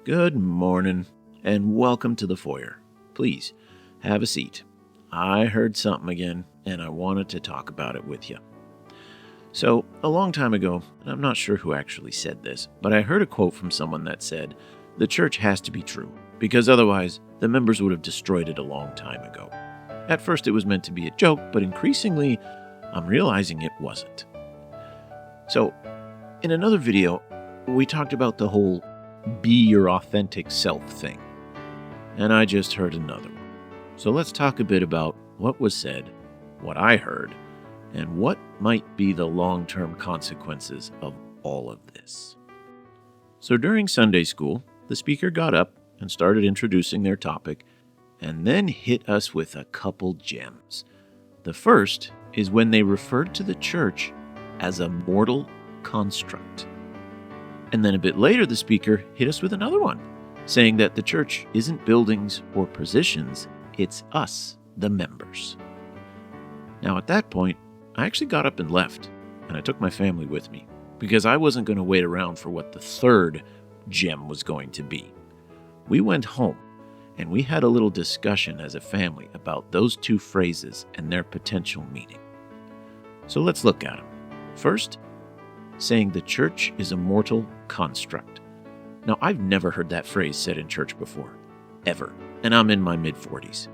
Good morning, and welcome to the foyer. Please, have a seat. I heard something again, and I wanted to talk about it with you. So, a long time ago, and I'm not sure who actually said this, but I heard a quote from someone that said, "The church has to be true, because otherwise the members would have destroyed it a long time ago." At first it was meant to be a joke, but increasingly I'm realizing it wasn't. So, in another video, we talked about the whole be your authentic self thing. And I just heard another one. So let's talk a bit about what was said, what I heard, and what might be the long-term consequences of all of this. So during Sunday school, the speaker got up and started introducing their topic, and then hit us with a couple gems. The first is when they referred to the church as a mortal construct. And then a bit later, the speaker hit us with another one, saying that the church isn't buildings or positions, it's us, the members. Now at that point, I actually got up and left, and I took my family with me, because I wasn't going to wait around for what the third gem was going to be. We went home, and we had a little discussion as a family about those two phrases and their potential meaning. So let's look at them. First, saying the church is a mortal construct. Now, I've never heard that phrase said in church before, ever, and I'm in my mid-40s.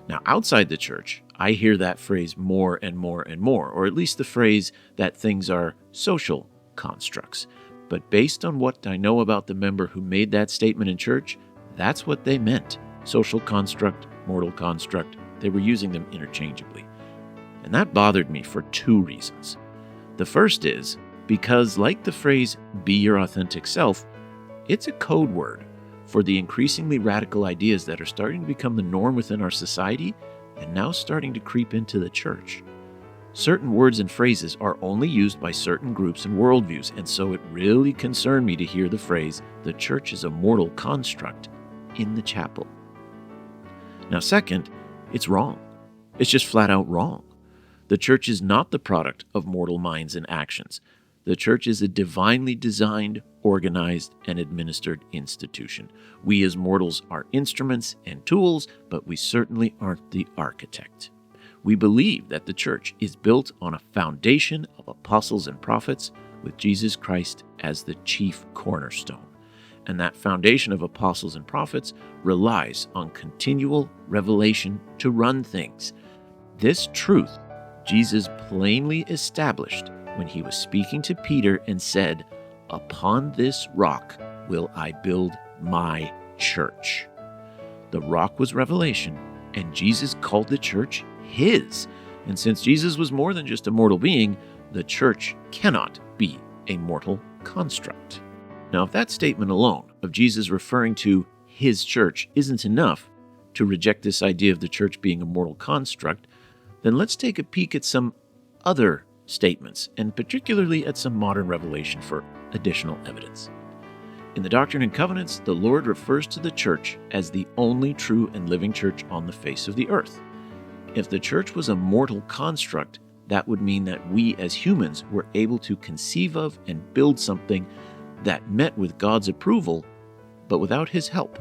Now, outside the church, I hear that phrase more and more and more, or at least the phrase that things are social constructs. But based on what I know about the member who made that statement in church, that's what they meant. Social construct, mortal construct, they were using them interchangeably. And that bothered me for two reasons. The first is because, like the phrase, be your authentic self, it's a code word for the increasingly radical ideas that are starting to become the norm within our society and now starting to creep into the church. Certain words and phrases are only used by certain groups and worldviews, and so it really concerned me to hear the phrase, the church is a mortal construct, in the chapel. Now, second, it's wrong. It's just flat out wrong. The church is not the product of mortal minds and actions. The church is a divinely designed, organized, and administered institution. We as mortals are instruments and tools, but we certainly aren't the architect. We believe that the church is built on a foundation of apostles and prophets, with Jesus Christ as the chief cornerstone. And that foundation of apostles and prophets relies on continual revelation to run things. This truth Jesus plainly established when he was speaking to Peter and said, "Upon this rock will I build my church." The rock was revelation, and Jesus called the church his. And since Jesus was more than just a mortal being, the church cannot be a mortal construct. Now, if that statement alone of Jesus referring to his church isn't enough to reject this idea of the church being a mortal construct, then let's take a peek at some other statements, and particularly at some modern revelation for additional evidence. In the Doctrine and Covenants, the Lord refers to the church as the only true and living church on the face of the earth. If the church was a mortal construct, that would mean that we as humans were able to conceive of and build something that met with God's approval, but without his help.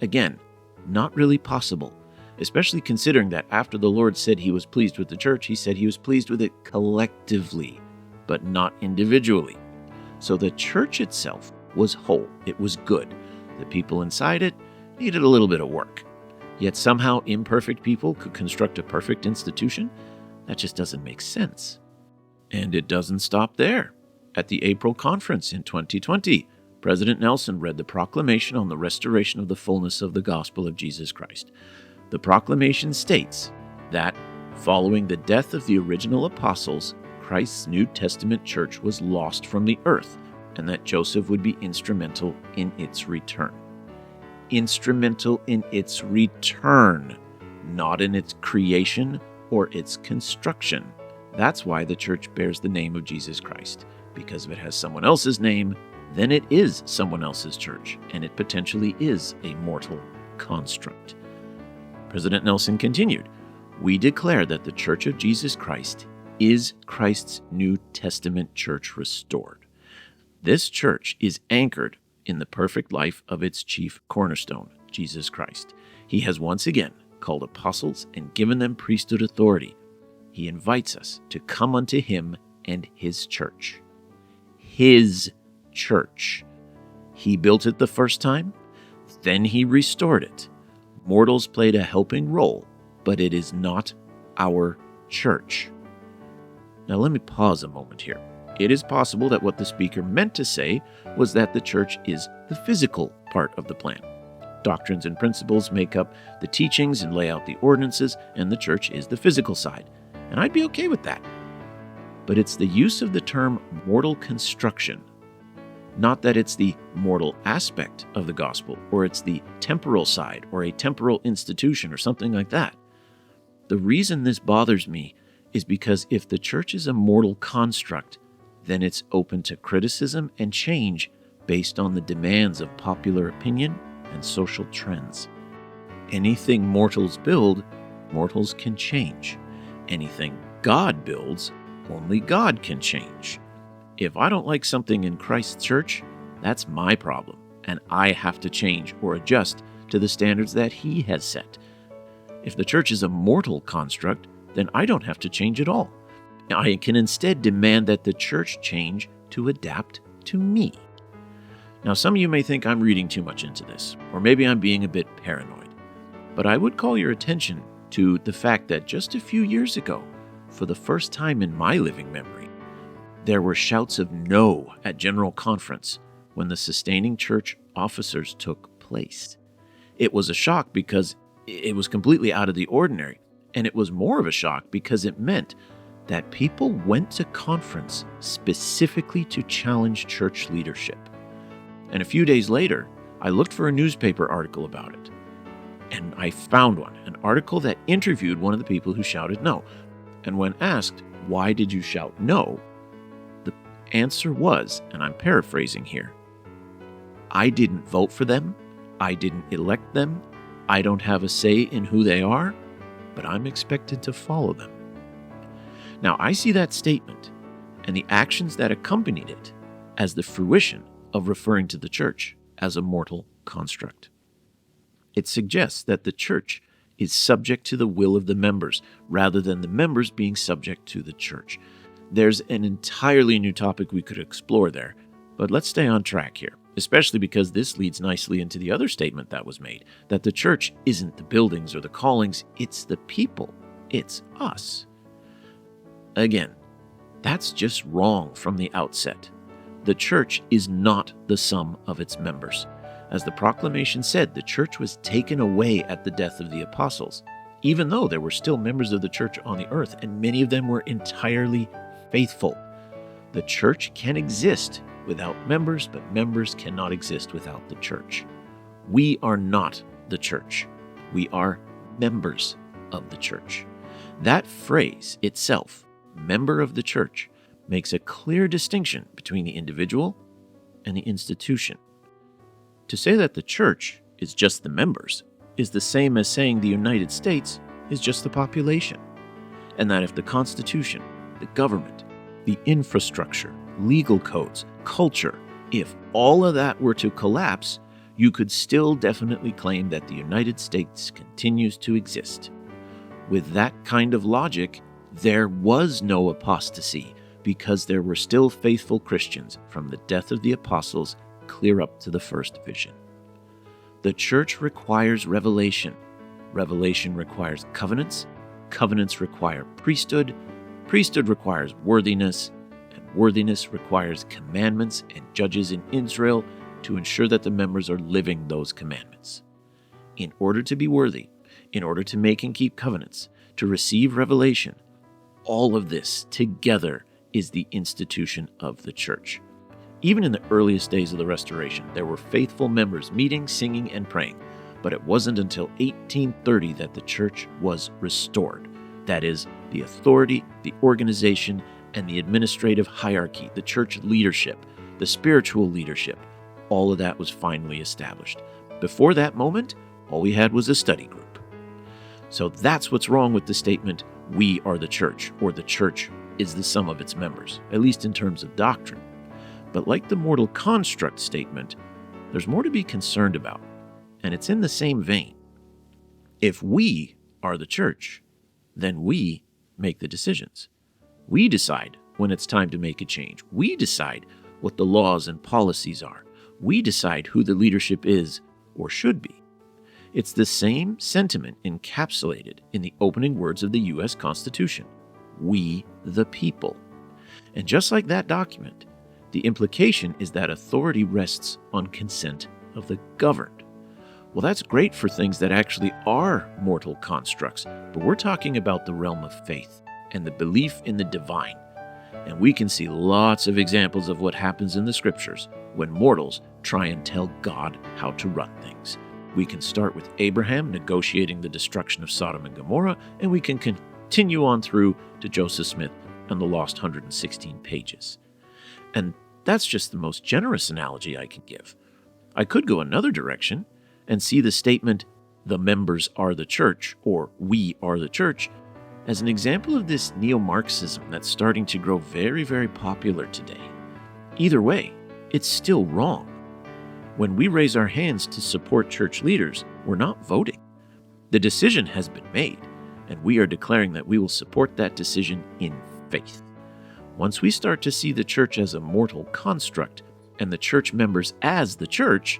Again, not really possible. Especially considering that after the Lord said he was pleased with the church, he said he was pleased with it collectively, but not individually. So the church itself was whole. It was good. The people inside it needed a little bit of work. Yet somehow imperfect people could construct a perfect institution? That just doesn't make sense. And it doesn't stop there. At the April conference in 2020, President Nelson read the proclamation on the restoration of the fullness of the gospel of Jesus Christ. The proclamation states that, following the death of the original apostles, Christ's New Testament church was lost from the earth, and that Joseph would be instrumental in its return. Instrumental in its return, not in its creation or its construction. That's why the church bears the name of Jesus Christ, because if it has someone else's name, then it is someone else's church, and it potentially is a mortal construct. President Nelson continued, "We declare that the Church of Jesus Christ is Christ's New Testament church restored. This church is anchored in the perfect life of its chief cornerstone, Jesus Christ. He has once again called apostles and given them priesthood authority. He invites us to come unto him and his church. His church. He built it the first time, then he restored it. Mortals played a helping role, but it is not our church. Now let me pause a moment here. It is possible that what the speaker meant to say was that the church is the physical part of the plan. Doctrines and principles make up the teachings and lay out the ordinances, and the church is the physical side. And I'd be okay with that. But it's the use of the term mortal construction, not that it's the mortal aspect of the gospel, or it's the temporal side, or a temporal institution, or something like that. The reason this bothers me is because if the church is a mortal construct, then it's open to criticism and change based on the demands of popular opinion and social trends. Anything mortals build, mortals can change. Anything God builds, only God can change. If I don't like something in Christ's church, that's my problem, and I have to change or adjust to the standards that he has set. If the church is a mortal construct, then I don't have to change at all. I can instead demand that the church change to adapt to me. Now, some of you may think I'm reading too much into this, or maybe I'm being a bit paranoid. But I would call your attention to the fact that just a few years ago, for the first time in my living memory, there were shouts of no at General Conference when the sustaining church officers took place. It was a shock because it was completely out of the ordinary, and it was more of a shock because it meant that people went to conference specifically to challenge church leadership. And a few days later, I looked for a newspaper article about it. And I found one, an article that interviewed one of the people who shouted no. And when asked, why did you shout no? The answer was, and I'm paraphrasing here, I didn't vote for them, I didn't elect them, I don't have a say in who they are, but I'm expected to follow them. Now, I see that statement and the actions that accompanied it as the fruition of referring to the church as a mortal construct. It suggests that the church is subject to the will of the members rather than the members being subject to the church. There's an entirely new topic we could explore there, but let's stay on track here, especially because this leads nicely into the other statement that was made, that the church isn't the buildings or the callings, it's the people, it's us. Again, that's just wrong from the outset. The church is not the sum of its members. As the proclamation said, the church was taken away at the death of the apostles, even though there were still members of the church on the earth, and many of them were entirely faithful. The church can exist without members, but members cannot exist without the church. We are not the church. We are members of the church. That phrase itself, member of the church, makes a clear distinction between the individual and the institution. To say that the church is just the members is the same as saying the United States is just the population, and that if the Constitution, the government, the infrastructure, legal codes, culture, if all of that were to collapse, you could still definitely claim that the United States continues to exist. With that kind of logic, there was no apostasy because there were still faithful Christians from the death of the apostles clear up to the first vision. The church requires revelation. Revelation requires covenants. Covenants require priesthood. Priesthood requires worthiness. And worthiness requires commandments and judges in Israel to ensure that the members are living those commandments. In order to be worthy, in order to make and keep covenants, to receive revelation, all of this together is the institution of the church. Even in the earliest days of the Restoration, there were faithful members meeting, singing, and praying, but it wasn't until 1830 that the church was restored. That is, the authority, the organization, and the administrative hierarchy, the church leadership, the spiritual leadership, all of that was finally established. Before that moment, all we had was a study group. So that's what's wrong with the statement, we are the church, or the church is the sum of its members, at least in terms of doctrine. But like the mortal construct statement, there's more to be concerned about, and it's in the same vein. If we are the church, then we make the decisions. We decide when it's time to make a change. We decide what the laws and policies are. We decide who the leadership is or should be. It's the same sentiment encapsulated in the opening words of the U.S. Constitution, "We the people." And just like that document, the implication is that authority rests on consent of the governed. Well, that's great for things that actually are mortal constructs, but we're talking about the realm of faith and the belief in the divine. And we can see lots of examples of what happens in the scriptures when mortals try and tell God how to run things. We can start with Abraham negotiating the destruction of Sodom and Gomorrah, and we can continue on through to Joseph Smith and the lost 116 pages. And that's just the most generous analogy I can give. I could go another direction and see the statement, "the members are the church," or "we are the church," as an example of this neo-Marxism that's starting to grow very, very popular today. Either way, it's still wrong. When we raise our hands to support church leaders, we're not voting. The decision has been made, and we are declaring that we will support that decision in faith. Once we start to see the church as a mortal construct and the church members as the church,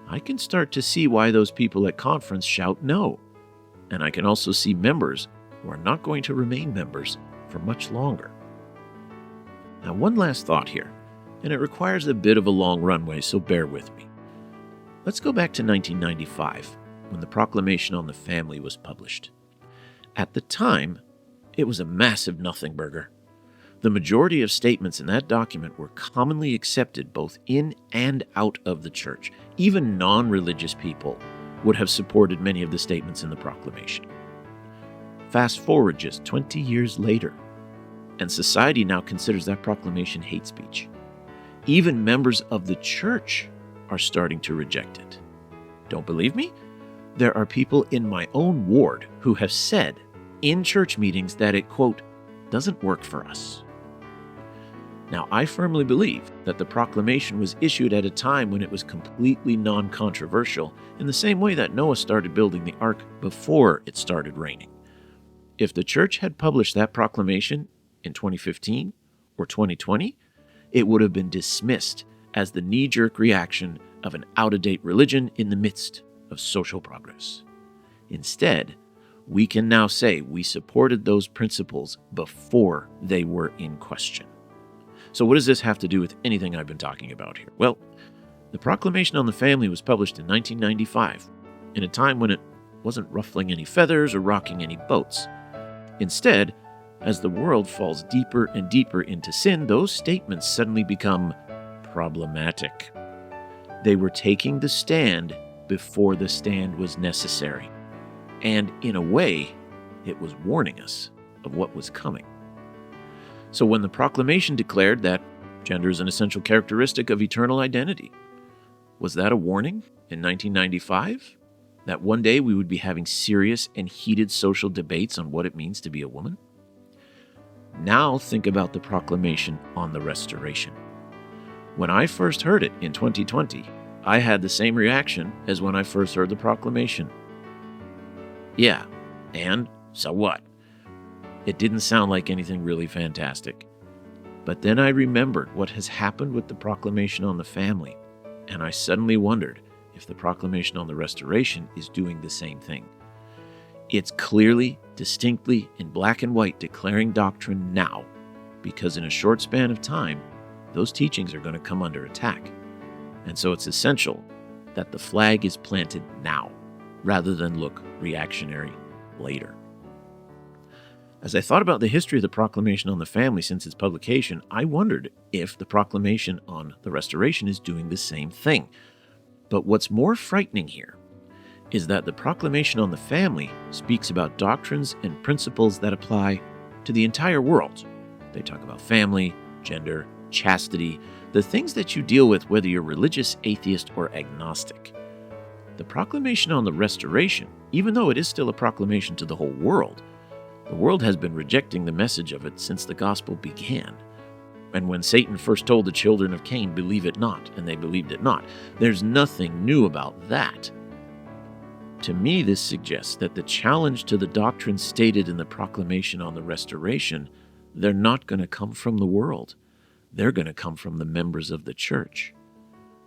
I can start to see why those people at conference shout no. And I can also see members who are not going to remain members for much longer. Now, one last thought here, and it requires a bit of a long runway, so bear with me. Let's go back to 1995, when the Proclamation on the Family was published. At the time, it was a massive nothing burger. The majority of statements in that document were commonly accepted both in and out of the church. Even non-religious people would have supported many of the statements in the proclamation. Fast forward just 20 years later, and society now considers that proclamation hate speech. Even members of the church are starting to reject it. Don't believe me? There are people in my own ward who have said in church meetings that it, quote, doesn't work for us. Now, I firmly believe that the proclamation was issued at a time when it was completely non-controversial, in the same way that Noah started building the ark before it started raining. If the church had published that proclamation in 2015 or 2020, it would have been dismissed as the knee-jerk reaction of an out-of-date religion in the midst of social progress. Instead, we can now say we supported those principles before they were in question. So what does this have to do with anything I've been talking about here? Well, the Proclamation on the Family was published in 1995, in a time when it wasn't ruffling any feathers or rocking any boats. Instead, as the world falls deeper and deeper into sin, those statements suddenly become problematic. They were taking the stand before the stand was necessary. And in a way, it was warning us of what was coming. So when the proclamation declared that gender is an essential characteristic of eternal identity, was that a warning in 1995? That one day we would be having serious and heated social debates on what it means to be a woman? Now think about the proclamation on the Restoration. When I first heard it in 2020, I had the same reaction as when I first heard the proclamation. Yeah, and so what? It didn't sound like anything really fantastic. But then I remembered what has happened with the Proclamation on the Family, and I suddenly wondered if the Proclamation on the Restoration is doing the same thing. It's clearly, distinctly, in black and white declaring doctrine now, because in a short span of time, those teachings are going to come under attack. And so it's essential that the flag is planted now, rather than look reactionary later. As I thought about the history of the Proclamation on the Family since its publication, I wondered if the Proclamation on the Restoration is doing the same thing. But what's more frightening here is that the Proclamation on the Family speaks about doctrines and principles that apply to the entire world. They talk about family, gender, chastity, the things that you deal with whether you're religious, atheist, or agnostic. The Proclamation on the Restoration, even though it is still a proclamation to the whole world, the world has been rejecting the message of it since the gospel began. And when Satan first told the children of Cain, "Believe it not," and they believed it not, there's nothing new about that. To me, this suggests that the challenge to the doctrines stated in the proclamation on the restoration, they're not going to come from the world. They're going to come from the members of the church.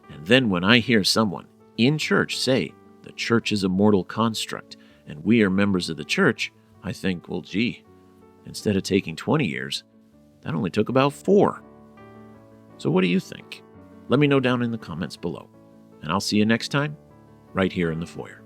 And then when I hear someone in church say, the church is a mortal construct and we are members of the church, I think, well, gee, instead of taking 20 years, that only took about 4. So what do you think? Let me know down in the comments below. And I'll see you next time, right here in the foyer.